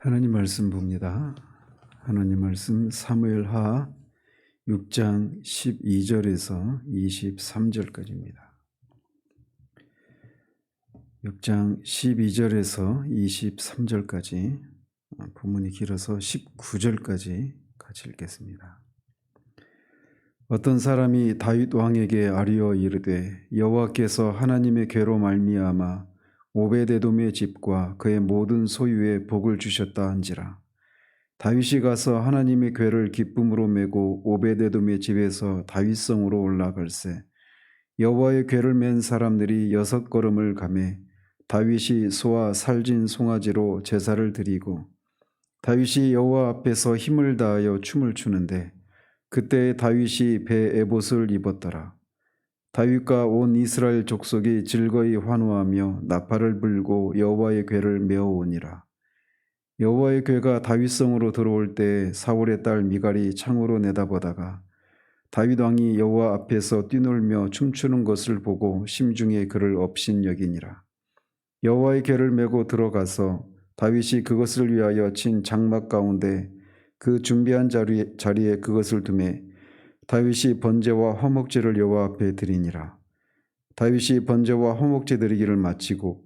하나님 말씀 봅니다. 하나님 말씀 사무엘하 6장 12절에서 23절까지입니다. 6장 12절에서 23절까지, 본문이 길어서 19절까지 같이 읽겠습니다. 어떤 사람이 다윗 왕에게 아뢰어 이르되 여호와께서 하나님의 괴로 말미암아 오베데돔의 집과 그의 모든 소유에 복을 주셨다 한지라. 다윗이 가서 하나님의 궤를 기쁨으로 메고 오베데돔의 집에서 다윗성으로 올라갈새 여호와의 궤를 맨 사람들이 6걸음을 가매 다윗이 소와 살진 송아지로 제사를 드리고 다윗이 여호와 앞에서 힘을 다하여 춤을 추는데 그때 다윗이 배 에봇을 입었더라. 다윗과 온 이스라엘 족속이 즐거이 환호하며 나팔을 불고 여호와의 궤를 메어오니라. 여호와의 궤가 다윗성으로 들어올 때 사울의 딸 미갈이 창으로 내다보다가 다윗 왕이 여호와 앞에서 뛰놀며 춤추는 것을 보고 심중에 그를 업신여기니라. 여호와의 궤를 메고 들어가서 다윗이 그것을 위하여 친 장막 가운데 그 준비한 자리에 그것을 두매 다윗이 번제와 화목제를 여호와 앞에 드리니라. 다윗이 번제와 화목제 드리기를 마치고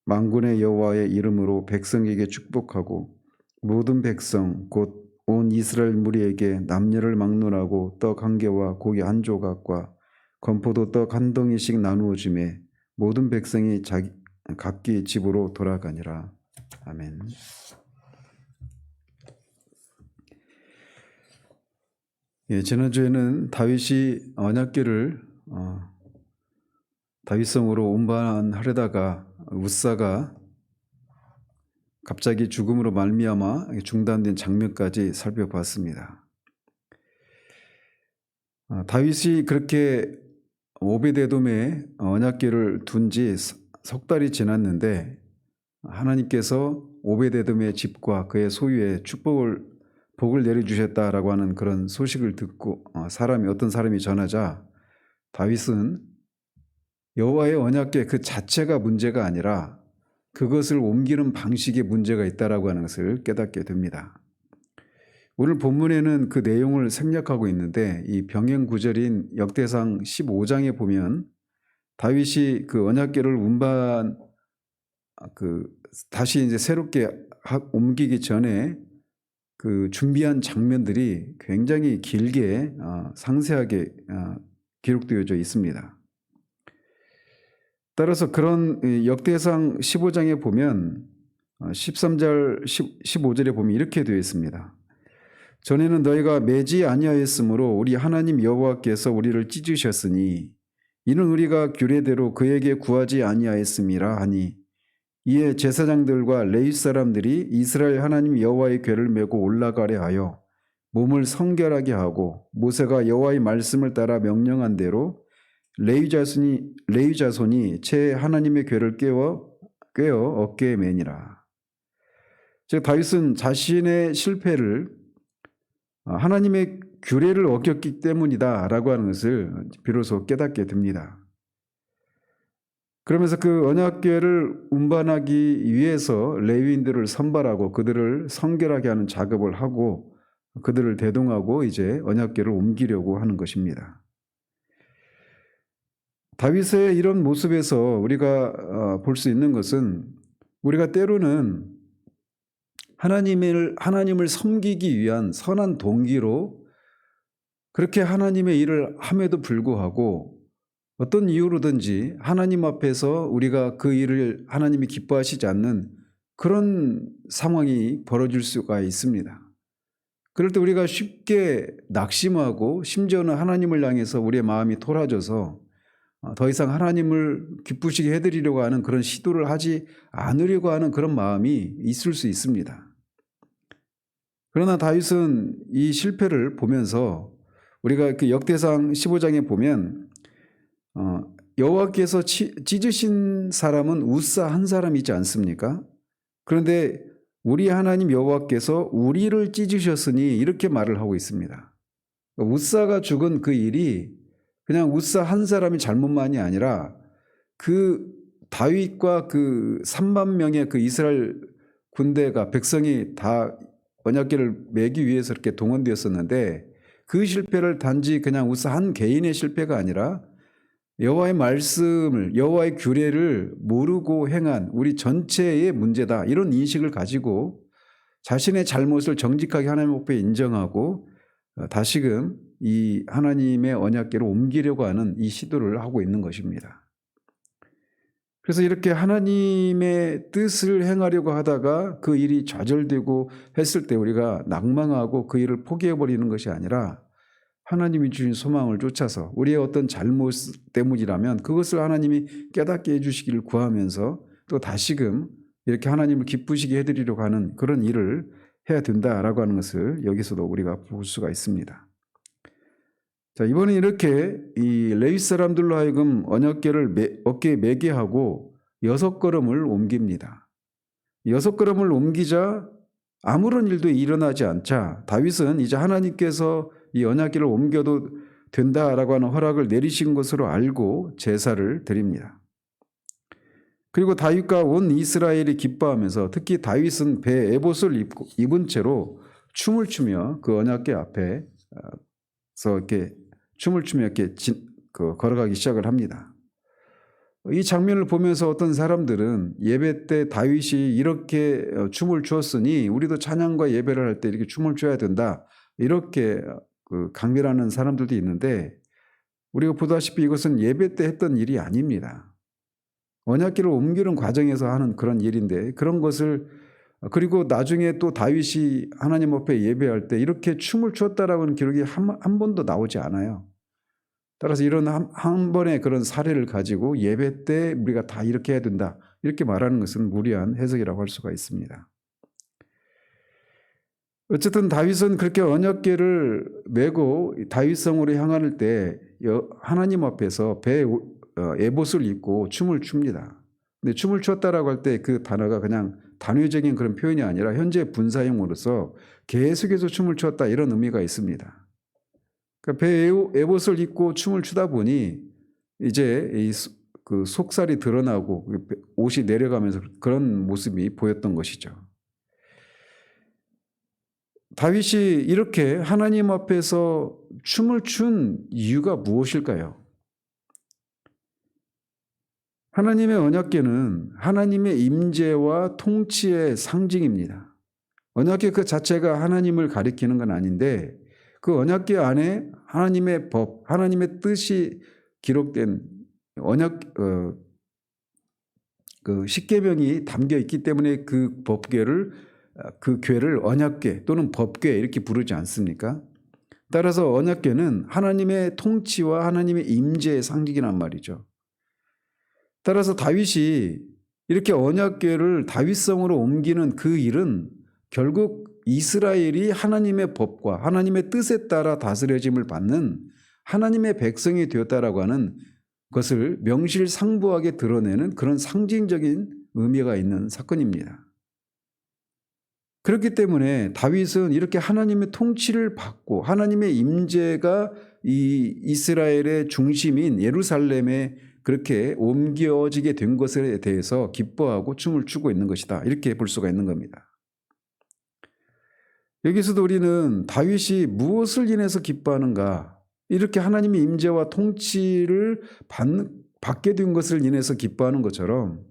만군의 여호와의 이름으로 백성에게 축복하고 모든 백성 곧 온 이스라엘 무리에게 남녀를 막론하고 떡 한 개와 고기 한 조각과 건포도 떡 한 덩이씩 나누어 주매 모든 백성이 각기 집으로 돌아가니라. 아멘. 지난주에는 다윗이 언약궤를 다윗성으로 운반하려다가 웃사가 갑자기 죽음으로 말미암아 중단된 장면까지 살펴봤습니다. 다윗이 그렇게 오베데돔에 언약궤를 둔 지 석 달이 지났는데 하나님께서 오베데돔의 집과 그의 소유에 복을 내려주셨다라고 하는 그런 소식을 듣고 어떤 사람이 전하자 다윗은 여호와의 언약궤 그 자체가 문제가 아니라 그것을 옮기는 방식에 문제가 있다라고 하는 것을 깨닫게 됩니다. 오늘 본문에는 그 내용을 생략하고 있는데 이 병행 구절인 역대상 15장에 보면 다윗이 그 언약궤를 다시 이제 새롭게 옮기기 전에 그 준비한 장면들이 굉장히 길게 상세하게 기록되어져 있습니다. 따라서 그런 역대상 15장에 보면 13절 15절에 보면 이렇게 되어 있습니다. 전에는 너희가 매지 아니하였으므로 우리 하나님 여호와께서 우리를 찢으셨으니 이는 우리가 규례대로 그에게 구하지 아니하였음이라 하니 이에 제사장들과 레위 사람들이 이스라엘 하나님 여호와의 궤를 메고 올라가려 하여 몸을 성결하게 하고 모세가 여호와의 말씀을 따라 명령한 대로 레위 자손이 제 하나님의 궤를 꿰어 어깨에 매니라. 즉 다윗은 자신의 실패를 하나님의 규례를 어겼기 때문이다라고 하는 것을 비로소 깨닫게 됩니다. 그러면서 그 언약궤를 운반하기 위해서 레위인들을 선발하고 그들을 성결하게 하는 작업을 하고 그들을 대동하고 이제 언약궤를 옮기려고 하는 것입니다. 다윗의 이런 모습에서 우리가 볼 수 있는 것은 우리가 때로는 하나님을 섬기기 위한 선한 동기로 그렇게 하나님의 일을 함에도 불구하고 어떤 이유로든지 하나님 앞에서 우리가 그 일을 하나님이 기뻐하시지 않는 그런 상황이 벌어질 수가 있습니다. 그럴 때 우리가 쉽게 낙심하고 심지어는 하나님을 향해서 우리의 마음이 토라져서 더 이상 하나님을 기쁘시게 해드리려고 하는 그런 시도를 하지 않으려고 하는 그런 마음이 있을 수 있습니다. 그러나 다윗은 이 실패를 보면서 우리가 그 역대상 15장에 보면 여호와께서 찢으신 사람은 웃사 한 사람이지 않습니까? 그런데 우리 하나님 여호와께서 우리를 찢으셨으니 이렇게 말을 하고 있습니다. 웃사가 죽은 그 일이 그냥 웃사 한 사람의 잘못만이 아니라 그 다윗과 그 3만 명의 그 이스라엘 군대가 백성이 다 언약궤를 매기 위해서 이렇게 동원되었었는데 그 실패를 단지 그냥 우스 한 개인의 실패가 아니라 여호와의 말씀을 여호와의 규례를 모르고 행한 우리 전체의 문제다. 이런 인식을 가지고 자신의 잘못을 정직하게 하나님 앞에 인정하고 다시금 이 하나님의 언약궤로 옮기려고 하는 이 시도를 하고 있는 것입니다. 그래서 이렇게 하나님의 뜻을 행하려고 하다가 그 일이 좌절되고 했을 때 우리가 낭망하고 그 일을 포기해버리는 것이 아니라 하나님이 주신 소망을 쫓아서 우리의 어떤 잘못 때문이라면 그것을 하나님이 깨닫게 해주시기를 구하면서 또 다시금 이렇게 하나님을 기쁘시게 해드리려고 하는 그런 일을 해야 된다라고 하는 것을 여기서도 우리가 볼 수가 있습니다. 자, 이번에 이렇게 이 레위 사람들로 하여금 언약궤를 어깨에 매게 하고 6걸음을 옮깁니다. 6걸음을 옮기자 아무런 일도 일어나지 않자 다윗은 이제 하나님께서 이 언약궤를 옮겨도 된다라고 하는 허락을 내리신 것으로 알고 제사를 드립니다. 그리고 다윗과 온 이스라엘이 기뻐하면서 특히 다윗은 배에 에봇을 입은 채로 춤을 추며 그 언약궤 앞에서 이렇게 춤을 추며 이렇게 걸어가기 시작을 합니다. 이 장면을 보면서 어떤 사람들은 예배 때 다윗이 이렇게 춤을 추었으니 우리도 찬양과 예배를 할 때 이렇게 춤을 춰야 된다. 이렇게 강변하는 사람들도 있는데 우리가 보다시피 이것은 예배 때 했던 일이 아닙니다. 언약궤를 옮기는 과정에서 하는 그런 일인데 그런 것을 그리고 나중에 또 다윗이 하나님 앞에 예배할 때 이렇게 춤을 추었다라는 기록이 한 번도 나오지 않아요. 따라서 이런 한 번의 그런 사례를 가지고 예배 때 우리가 다 이렇게 해야 된다 이렇게 말하는 것은 무리한 해석이라고 할 수가 있습니다. 어쨌든 다윗은 그렇게 언약궤를 메고 다윗성으로 향할 때 하나님 앞에서 배에 에봇을 입고 춤을 춥니다. 근데 춤을 췄다라고 할 때 그 단어가 그냥 단회적인 그런 표현이 아니라 현재 분사형으로서 계속해서 춤을 췄다 이런 의미가 있습니다. 그러니까 배에 에봇을 입고 춤을 추다 보니 이제 그 속살이 드러나고 옷이 내려가면서 그런 모습이 보였던 것이죠. 다윗이 이렇게 하나님 앞에서 춤을 춘 이유가 무엇일까요? 하나님의 언약궤는 하나님의 임재와 통치의 상징입니다. 언약궤 그 자체가 하나님을 가리키는 건 아닌데 그 언약궤 안에 하나님의 법, 하나님의 뜻이 기록된 그 십계명이 담겨 있기 때문에 그 법궤를 그 궤를 언약궤 또는 법궤 이렇게 부르지 않습니까? 따라서 언약궤는 하나님의 통치와 하나님의 임재의 상징이란 말이죠. 따라서 다윗이 이렇게 언약궤를 다윗성으로 옮기는 그 일은 결국 이스라엘이 하나님의 법과 하나님의 뜻에 따라 다스려짐을 받는 하나님의 백성이 되었다라고 하는 것을 명실상부하게 드러내는 그런 상징적인 의미가 있는 사건입니다. 그렇기 때문에 다윗은 이렇게 하나님의 통치를 받고 하나님의 임재가 이 이스라엘의 중심인 예루살렘에 그렇게 옮겨지게 된 것에 대해서 기뻐하고 춤을 추고 있는 것이다. 이렇게 볼 수가 있는 겁니다. 여기서도 우리는 다윗이 무엇을 인해서 기뻐하는가? 이렇게 하나님의 임재와 통치를 받게 된 것을 인해서 기뻐하는 것처럼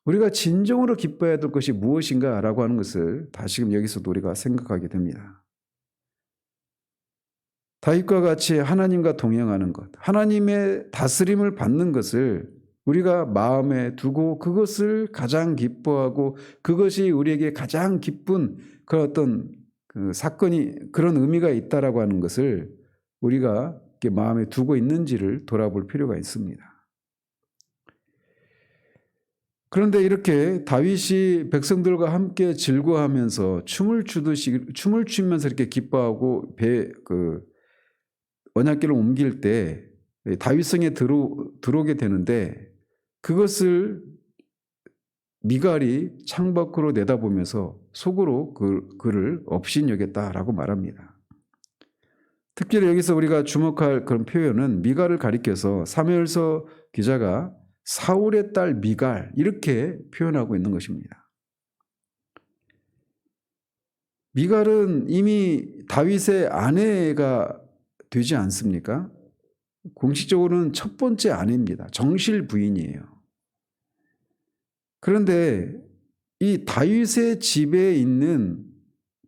우리가 진정으로 기뻐해야 될 것이 무엇인가라고 하는 것을 다시금 여기서도 우리가 생각하게 됩니다. 다윗과 같이 하나님과 동행하는 것, 하나님의 다스림을 받는 것을 우리가 마음에 두고 그것을 가장 기뻐하고 그것이 우리에게 가장 기쁜 그런 어떤 그 사건이 그런 의미가 있다라고 하는 것을 우리가 마음에 두고 있는지를 돌아볼 필요가 있습니다. 그런데 이렇게 다윗이 백성들과 함께 즐거워하면서 춤을 추면서 이렇게 기뻐하고 언약궤를 옮길 때 다윗성에 들어오게 되는데 그것을 미갈이 창밖으로 내다보면서 속으로 그를 업신여겼다라고 말합니다. 특별히 여기서 우리가 주목할 그런 표현은 미갈을 가리켜서 사무엘서 기자가 사울의 딸 미갈 이렇게 표현하고 있는 것입니다. 미갈은 이미 다윗의 아내가 되지 않습니까? 공식적으로는 첫 번째 아내입니다. 정실 부인이에요. 그런데 이 다윗의 집에 있는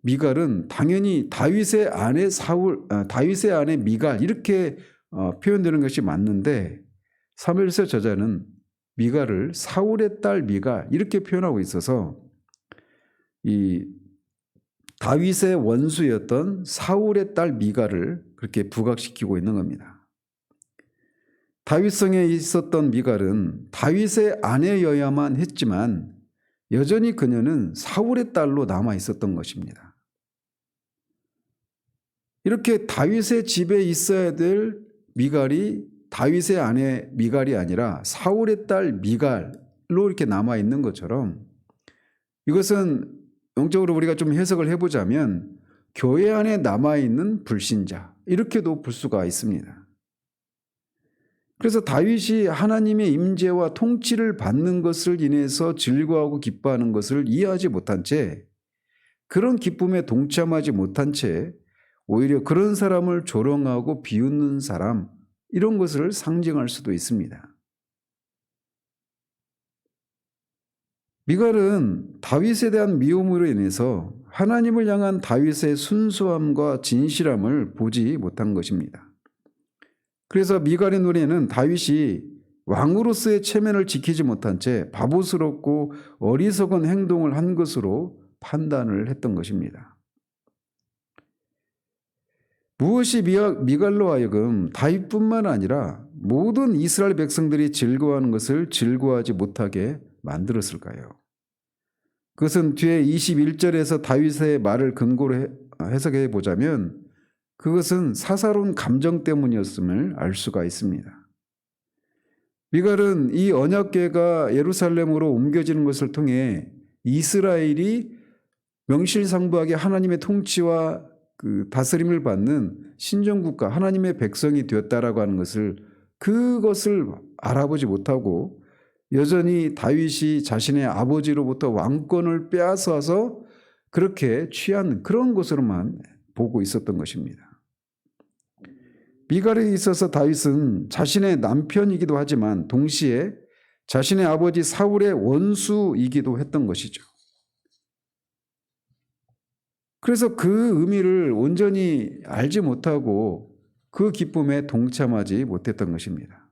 미갈은 당연히 다윗의 아내 미갈 이렇게 표현되는 것이 맞는데 사무엘서 저자는 미갈을 사울의 딸 미갈 이렇게 표현하고 있어서 이 다윗의 원수였던 사울의 딸 미갈을 그렇게 부각시키고 있는 겁니다. 다윗성에 있었던 미갈은 다윗의 아내여야만 했지만 여전히 그녀는 사울의 딸로 남아 있었던 것입니다. 이렇게 다윗의 집에 있어야 될 미갈이 다윗의 아내 미갈이 아니라 사울의 딸 미갈로 이렇게 남아 있는 것처럼 이것은 영적으로 우리가 좀 해석을 해보자면 교회 안에 남아있는 불신자 이렇게도 볼 수가 있습니다. 그래서 다윗이 하나님의 임재와 통치를 받는 것을 인해서 즐거워하고 기뻐하는 것을 이해하지 못한 채 그런 기쁨에 동참하지 못한 채 오히려 그런 사람을 조롱하고 비웃는 사람 이런 것을 상징할 수도 있습니다. 미갈은 다윗에 대한 미움으로 인해서 하나님을 향한 다윗의 순수함과 진실함을 보지 못한 것입니다. 그래서 미갈의 눈에는 다윗이 왕으로서의 체면을 지키지 못한 채 바보스럽고 어리석은 행동을 한 것으로 판단을 했던 것입니다. 무엇이 미갈로 하여금 다윗뿐만 아니라 모든 이스라엘 백성들이 즐거워하는 것을 즐거워하지 못하게 만들었을까요? 그것은 뒤에 21절에서 다윗의 말을 근거로 해석해 보자면 그것은 사사로운 감정 때문이었음을 알 수가 있습니다. 미갈은 이 언약궤가 예루살렘으로 옮겨지는 것을 통해 이스라엘이 명실상부하게 하나님의 통치와 그 다스림을 받는 신정국가 하나님의 백성이 되었다라고 하는 그것을 알아보지 못하고 여전히 다윗이 자신의 아버지로부터 왕권을 빼앗아서 그렇게 취한 그런 것으로만 보고 있었던 것입니다. 미갈에 있어서 다윗은 자신의 남편이기도 하지만 동시에 자신의 아버지 사울의 원수이기도 했던 것이죠. 그래서 그 의미를 온전히 알지 못하고 그 기쁨에 동참하지 못했던 것입니다.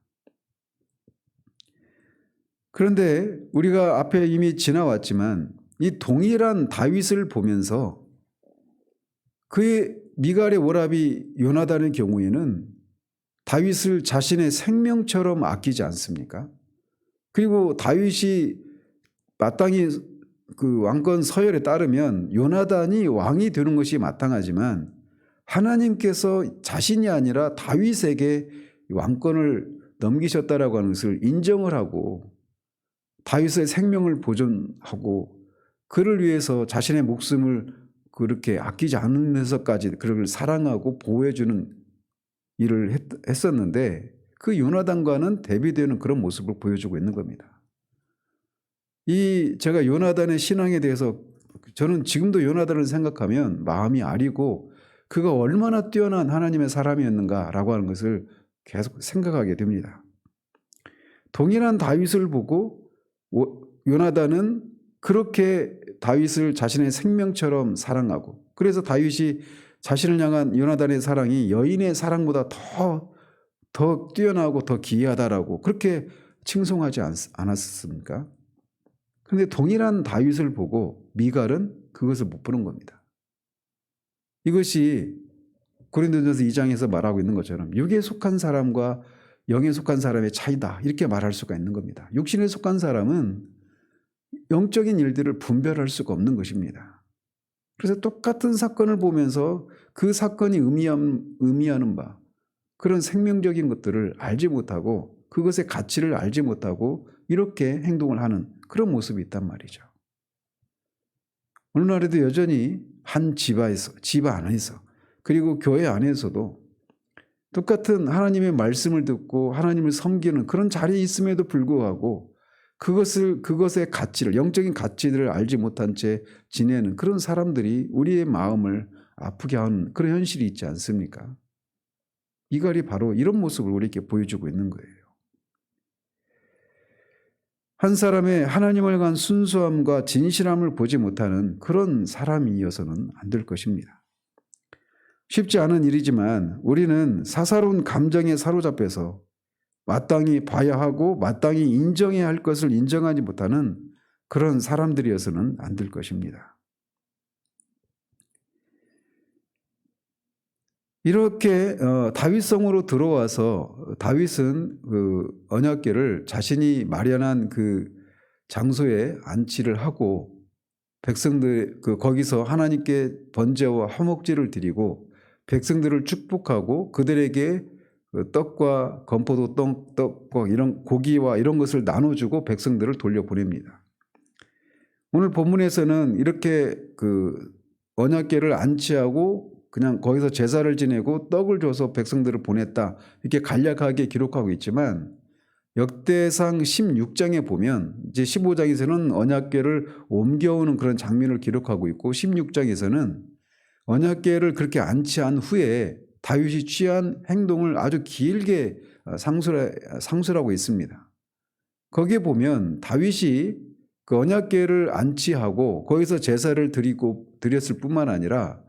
그런데 우리가 앞에 이미 지나왔지만 이 동일한 다윗을 보면서 그의 미갈의 오라비 요나단의 경우에는 다윗을 자신의 생명처럼 아끼지 않습니까? 그리고 다윗이 마땅히 그 왕권 서열에 따르면 요나단이 왕이 되는 것이 마땅하지만 하나님께서 자신이 아니라 다윗에게 왕권을 넘기셨다라고 하는 것을 인정을 하고 다윗의 생명을 보존하고 그를 위해서 자신의 목숨을 그렇게 아끼지 않으면서까지 그를 사랑하고 보호해주는 일을 했었는데 그 요나단과는 대비되는 그런 모습을 보여주고 있는 겁니다. 제가 요나단의 신앙에 대해서 저는 지금도 요나단을 생각하면 마음이 아리고 그가 얼마나 뛰어난 하나님의 사람이었는가라고 하는 것을 계속 생각하게 됩니다. 동일한 다윗을 보고 요나단은 그렇게 다윗을 자신의 생명처럼 사랑하고 그래서 다윗이 자신을 향한 요나단의 사랑이 여인의 사랑보다 더 뛰어나고 더 기이하다라고 그렇게 칭송하지 않았습니까? 그런데 동일한 다윗을 보고 미갈은 그것을 못 보는 겁니다. 이것이 고린도전서 2장에서 말하고 있는 것처럼 육에 속한 사람과 영에 속한 사람의 차이다 이렇게 말할 수가 있는 겁니다. 육신에 속한 사람은 영적인 일들을 분별할 수가 없는 것입니다. 그래서 똑같은 사건을 보면서 그 사건이 의미하는 바 그런 생명적인 것들을 알지 못하고 그것의 가치를 알지 못하고 이렇게 행동을 하는 그런 모습이 있단 말이죠. 오늘날에도 여전히 한 집 안에서 그리고 교회 안에서도 똑같은 하나님의 말씀을 듣고 하나님을 섬기는 그런 자리에 있음에도 불구하고 그것의 가치를, 영적인 가치들을 알지 못한 채 지내는 그런 사람들이 우리의 마음을 아프게 하는 그런 현실이 있지 않습니까? 미갈이 바로 이런 모습을 우리에게 보여주고 있는 거예요. 한 사람의 하나님을 간 순수함과 진실함을 보지 못하는 그런 사람이어서는 안 될 것입니다. 쉽지 않은 일이지만 우리는 사사로운 감정에 사로잡혀서 마땅히 봐야 하고 마땅히 인정해야 할 것을 인정하지 못하는 그런 사람들이어서는 안 될 것입니다. 이렇게 다윗성으로 들어와서 다윗은 그 언약궤를 자신이 마련한 그 장소에 안치를 하고 백성들 거기서 하나님께 번제와 화목제를 드리고 백성들을 축복하고 그들에게 떡과 건포도 떡과 이런 고기와 이런 것을 나눠주고 백성들을 돌려보냅니다. 오늘 본문에서는 이렇게 그 언약궤를 안치하고 그냥 거기서 제사를 지내고 떡을 줘서 백성들을 보냈다, 이렇게 간략하게 기록하고 있지만 역대상 16장에 보면 이제 15장에서는 언약궤를 옮겨오는 그런 장면을 기록하고 있고 16장에서는 언약궤를 그렇게 안치한 후에 다윗이 취한 행동을 아주 길게 상술하고 있습니다. 거기에 보면 다윗이 그 언약궤를 안치하고 거기서 제사를 드렸을 뿐만 아니라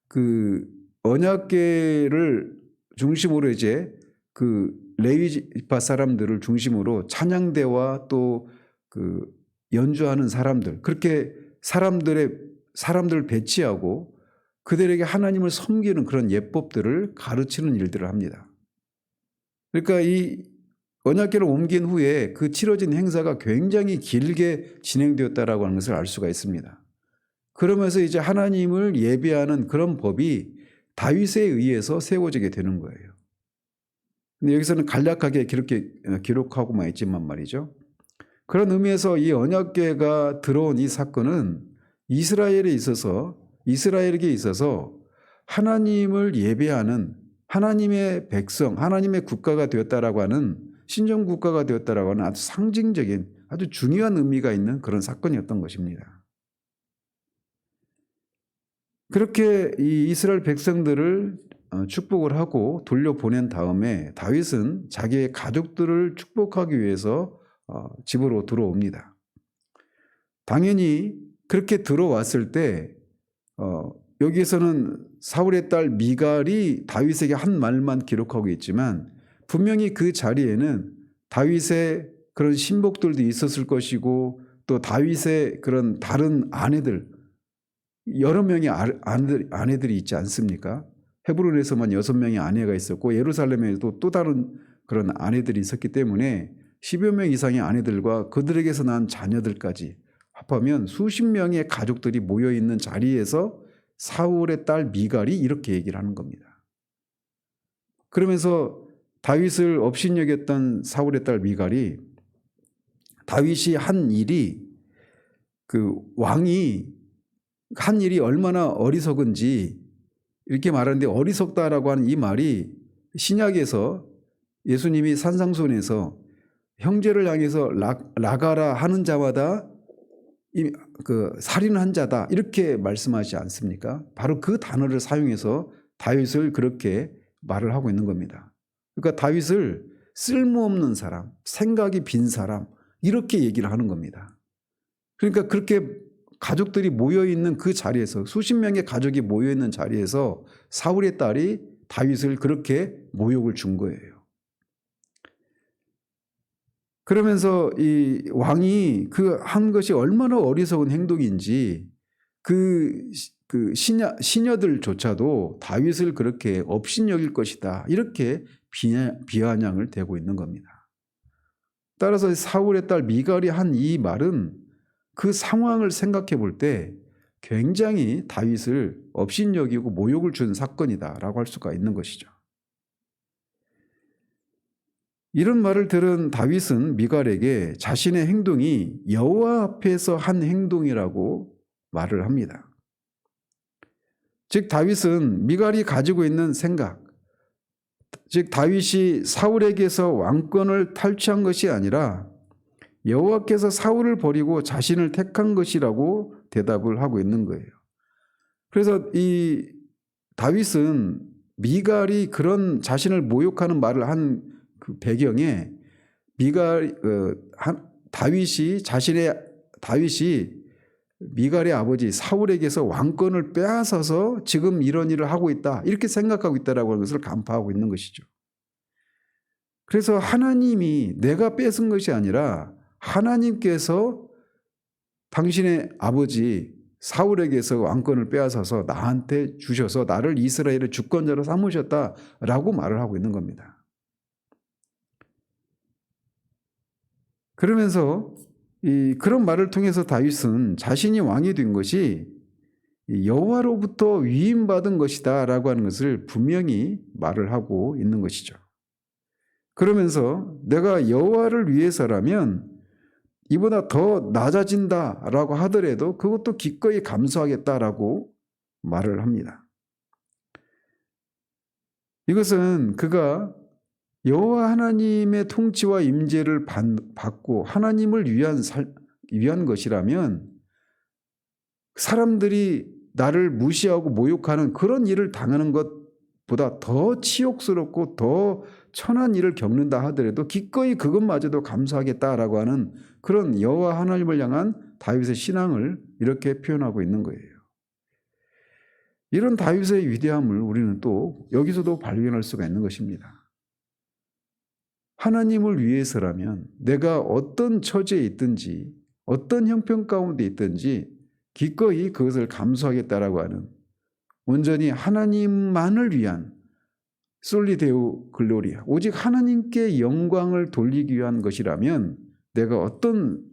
그 언약궤를 중심으로 이제 그 레위파 사람들을 중심으로 찬양대와 또 그 연주하는 사람들, 그렇게 사람들을 배치하고 그들에게 하나님을 섬기는 그런 예법들을 가르치는 일들을 합니다. 그러니까 이 언약궤를 옮긴 후에 그 치러진 행사가 굉장히 길게 진행되었다라고 하는 것을 알 수가 있습니다. 그러면서 이제 하나님을 예배하는 그런 법이 다윗에 의해서 세워지게 되는 거예요. 근데 여기서는 간략하게 기록하고만 있지만 말이죠. 그런 의미에서 이 언약궤가 들어온 이 사건은 이스라엘에게 있어서 하나님을 예배하는 하나님의 백성, 하나님의 국가가 되었다라고 하는, 신정 국가가 되었다라고 하는 아주 상징적인 아주 중요한 의미가 있는 그런 사건이었던 것입니다. 그렇게 이 이스라엘 백성들을 축복을 하고 돌려보낸 다음에 다윗은 자기의 가족들을 축복하기 위해서 집으로 들어옵니다. 당연히 그렇게 들어왔을 때 여기에서는 사울의 딸 미갈이 다윗에게 한 말만 기록하고 있지만 분명히 그 자리에는 다윗의 그런 신복들도 있었을 것이고 또 다윗의 그런 다른 아내들, 여러 명의 아내들이 있지 않습니까? 헤브론에서만 6명의 아내가 있었고 예루살렘에도 또 다른 그런 아내들이 있었기 때문에 10여 명 이상의 아내들과 그들에게서 난 자녀들까지 합하면 수십 명의 가족들이 모여있는 자리에서 사울의 딸 미갈이 이렇게 얘기를 하는 겁니다. 그러면서 다윗을 업신여겼던 사울의 딸 미갈이 다윗이 한 일이 그 왕이 한 일이 얼마나 어리석은지 이렇게 말하는데, 어리석다라고 하는 이 말이 신약에서 예수님이 산상수훈에서 형제를 향해서 라가라 하는 자마다 그 살인한 자다 이렇게 말씀하지 않습니까? 바로 그 단어를 사용해서 다윗을 그렇게 말을 하고 있는 겁니다. 그러니까 다윗을 쓸모없는 사람, 생각이 빈 사람 이렇게 얘기를 하는 겁니다. 그러니까 그렇게 가족들이 모여있는 그 자리에서, 수십 명의 가족이 모여있는 자리에서 사울의 딸이 다윗을 그렇게 모욕을 준 거예요. 그러면서 이 왕이 그 한 것이 얼마나 어리석은 행동인지 그 시녀들조차도 다윗을 그렇게 업신여길 것이다 이렇게 비아냥을 대고 있는 겁니다. 따라서 사울의 딸 미갈이 한 이 말은 그 상황을 생각해 볼 때 굉장히 다윗을 업신여기고 모욕을 준 사건이다라고 할 수가 있는 것이죠. 이런 말을 들은 다윗은 미갈에게 자신의 행동이 여호와 앞에서 한 행동이라고 말을 합니다. 즉 다윗은 미갈이 가지고 있는 생각, 즉 다윗이 사울에게서 왕권을 탈취한 것이 아니라 여호와께서 사울을 버리고 자신을 택한 것이라고 대답을 하고 있는 거예요. 그래서 이 다윗은 미갈이 그런 자신을 모욕하는 말을 한 그 배경에 다윗이 미갈의 아버지 사울에게서 왕권을 빼앗아서 지금 이런 일을 하고 있다, 이렇게 생각하고 있다라고 하는 것을 간파하고 있는 것이죠. 그래서 하나님이 내가 뺏은 것이 아니라 하나님께서 당신의 아버지 사울에게서 왕권을 빼앗아서 나한테 주셔서 나를 이스라엘의 주권자로 삼으셨다라고 말을 하고 있는 겁니다. 그러면서 그런 말을 통해서 다윗은 자신이 왕이 된 것이 여호와로부터 위임받은 것이다 라고 하는 것을 분명히 말을 하고 있는 것이죠. 그러면서 내가 여호와를 위해서라면 이보다 더 낮아진다라고 하더라도 그것도 기꺼이 감수하겠다라고 말을 합니다. 이것은 그가 여호와 하나님의 통치와 임재를 받고 하나님을 위한 것이라면 사람들이 나를 무시하고 모욕하는 그런 일을 당하는 것보다 더 치욕스럽고 더 천한 일을 겪는다 하더라도 기꺼이 그것마저도 감수하겠다라고 하는 그런 여호와 하나님을 향한 다윗의 신앙을 이렇게 표현하고 있는 거예요. 이런 다윗의 위대함을 우리는 또 여기서도 발견할 수가 있는 것입니다. 하나님을 위해서라면 내가 어떤 처지에 있든지 어떤 형편 가운데 있든지 기꺼이 그것을 감수하겠다라고 하는, 온전히 하나님만을 위한 솔리 데오 글로리아, 오직 하나님께 영광을 돌리기 위한 것이라면 내가 어떤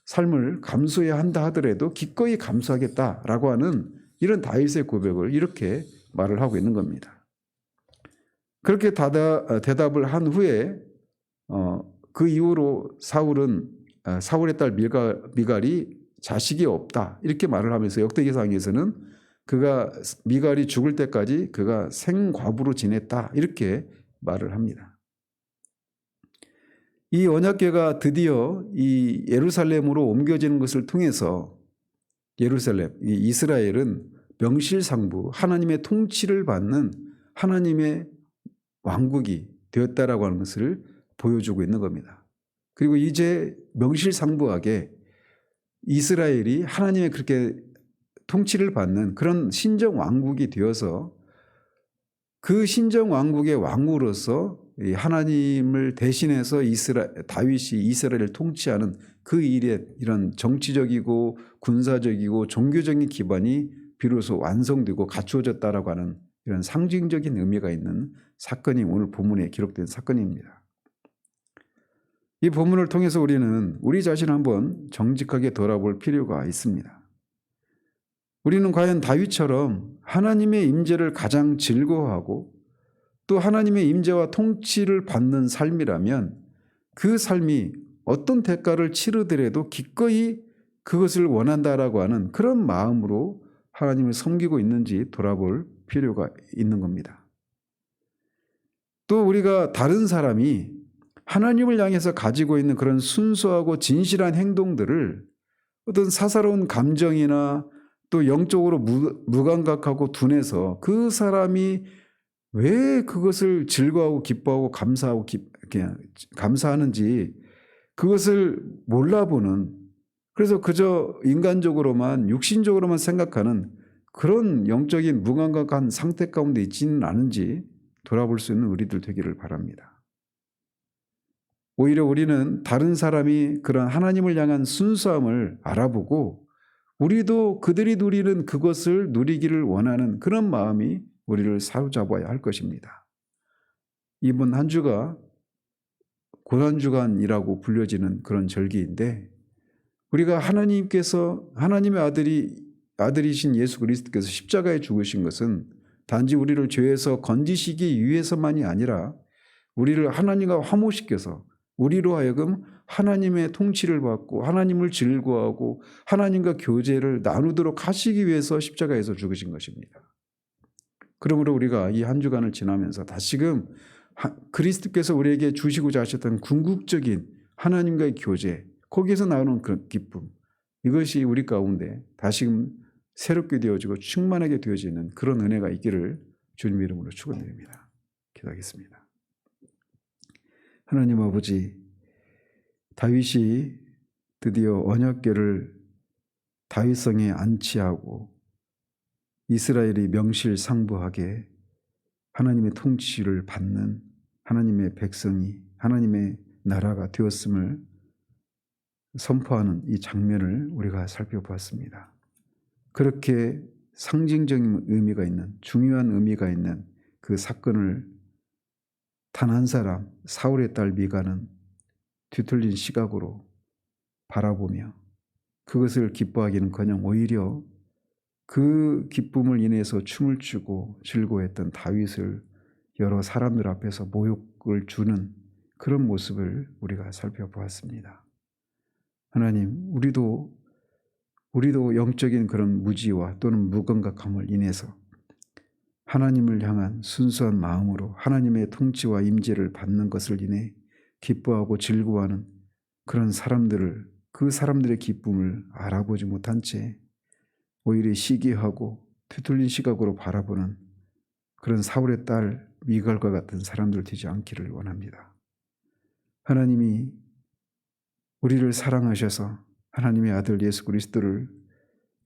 삶을 감수해야 한다 하더라도 기꺼이 감수하겠다라고 하는 이런 다윗의 고백을 이렇게 말을 하고 있는 겁니다. 그렇게 대답을 한 후에 그 이후로 사울의 딸 미갈이 자식이 없다 이렇게 말을 하면서 역대기상에서는 그가 미갈이 죽을 때까지 그가 생과부로 지냈다 이렇게 말을 합니다. 이 언약궤가 드디어 이 예루살렘으로 옮겨지는 것을 통해서 이스라엘은 명실상부 하나님의 통치를 받는 하나님의 왕국이 되었다라고 하는 것을 보여주고 있는 겁니다. 그리고 이제 명실상부하게 이스라엘이 하나님의 그렇게 통치를 받는 그런 신정 왕국이 되어서 그 신정 왕국의 왕으로서 하나님을 대신해서 다윗이 이스라엘을 통치하는 그 일에 이런 정치적이고 군사적이고 종교적인 기반이 비로소 완성되고 갖추어졌다라고 하는 이런 상징적인 의미가 있는 사건이 오늘 본문에 기록된 사건입니다. 이 본문을 통해서 우리는 우리 자신을 한번 정직하게 돌아볼 필요가 있습니다. 우리는 과연 다윗처럼 하나님의 임재를 가장 즐거워하고 또 하나님의 임재와 통치를 받는 삶이라면 그 삶이 어떤 대가를 치르더라도 기꺼이 그것을 원한다라고 하는 그런 마음으로 하나님을 섬기고 있는지 돌아볼 필요가 있는 겁니다. 또 우리가 다른 사람이 하나님을 향해서 가지고 있는 그런 순수하고 진실한 행동들을 어떤 사사로운 감정이나 또 영적으로 무감각하고 둔해서 그 사람이 왜 그것을 즐거워하고 기뻐하고 감사하는지 그것을 몰라보는, 그래서 그저 인간적으로만 육신적으로만 생각하는 그런 영적인 무감각한 상태 가운데 있지는 않은지 돌아볼 수 있는 우리들 되기를 바랍니다. 오히려 우리는 다른 사람이 그런 하나님을 향한 순수함을 알아보고 우리도 그들이 누리는 그것을 누리기를 원하는 그런 마음이 우리를 사로잡아야 할 것입니다. 이번 한 주가 고난주간이라고 불려지는 그런 절기인데 우리가 하나님의 아들이신 예수 그리스도께서 십자가에 죽으신 것은 단지 우리를 죄에서 건지시기 위해서만이 아니라 우리를 하나님과 화목시켜서 우리로 하여금 하나님의 통치를 받고 하나님을 즐거워하고 하나님과 교제를 나누도록 하시기 위해서 십자가에서 죽으신 것입니다. 그러므로 우리가 이 한 주간을 지나면서 다시금 그리스도께서 우리에게 주시고자 하셨던 궁극적인 하나님과의 교제, 거기에서 나오는 그런 기쁨, 이것이 우리 가운데 다시금 새롭게 되어지고 충만하게 되어지는 그런 은혜가 있기를 주님 이름으로 축원드립니다. 기도하겠습니다. 하나님 아버지, 다윗이 드디어 언약궤를 다윗성에 안치하고 이스라엘이 명실상부하게 하나님의 통치를 받는 하나님의 백성이 하나님의 나라가 되었음을 선포하는 이 장면을 우리가 살펴보았습니다. 그렇게 상징적인 의미가 있는, 중요한 의미가 있는 그 사건을 단 한 사람, 사울의 딸 미가는 뒤틀린 시각으로 바라보며 그것을 기뻐하기는커녕 오히려 그 기쁨을 인해서 춤을 추고 즐거워했던 다윗을 여러 사람들 앞에서 모욕을 주는 그런 모습을 우리가 살펴보았습니다. 하나님, 우리도 영적인 그런 무지와 또는 무감각함을 인해서 하나님을 향한 순수한 마음으로 하나님의 통치와 임재를 받는 것을 인해 기뻐하고 즐거워하는 그런 사람들을, 그 사람들의 기쁨을 알아보지 못한 채 오히려 시기하고 뒤틀린 시각으로 바라보는 그런 사울의 딸 미갈과 같은 사람들 되지 않기를 원합니다. 하나님이 우리를 사랑하셔서 하나님의 아들 예수 그리스도를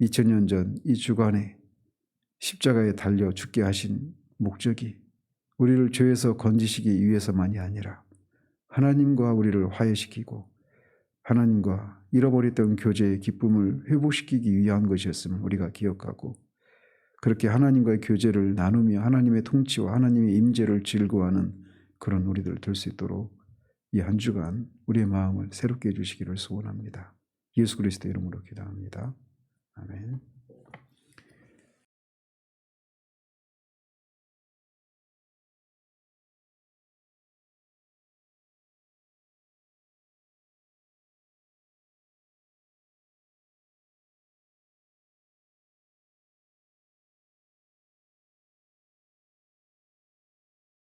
2000년 전 이 주간에 십자가에 달려 죽게 하신 목적이 우리를 죄에서 건지시기 위해서만이 아니라 하나님과 우리를 화해시키고 하나님과 잃어버렸던 교제의 기쁨을 회복시키기 위한 것이었음을 우리가 기억하고, 그렇게 하나님과의 교제를 나누며 하나님의 통치와 하나님의 임재를 즐거워하는 그런 우리들 될 수 있도록 이 한 주간 우리의 마음을 새롭게 해주시기를 소원합니다. 예수 그리스도 이름으로 기도합니다. 아멘.